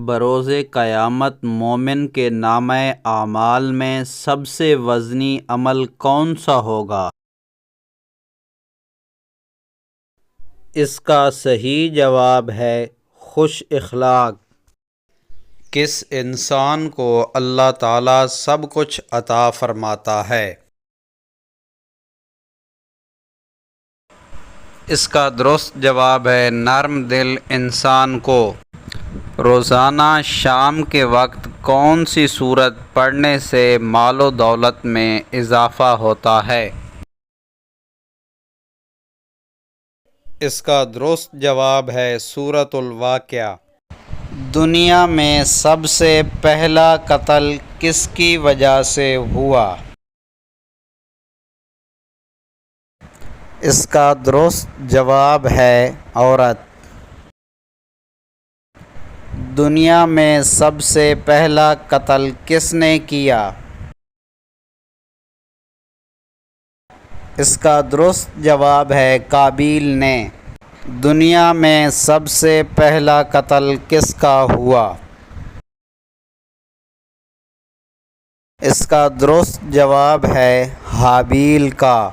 بروز قیامت مومن کے نامہ اعمال میں سب سے وزنی عمل کون سا ہوگا؟ اس کا صحیح جواب ہے خوش اخلاق۔ کس انسان کو اللہ تعالیٰ سب کچھ عطا فرماتا ہے؟ اس کا درست جواب ہے نرم دل انسان کو۔ روزانہ شام کے وقت کون سی سورت پڑھنے سے مال و دولت میں اضافہ ہوتا ہے؟ اس کا درست جواب ہے سورۃ الواقعہ۔ دنیا میں سب سے پہلا قتل کس کی وجہ سے ہوا؟ اس کا درست جواب ہے عورت۔ دنیا میں سب سے پہلا قتل کس نے کیا؟ اس کا درست جواب ہے قابیل نے۔ دنیا میں سب سے پہلا قتل کس کا ہوا؟ اس کا درست جواب ہے حابیل کا۔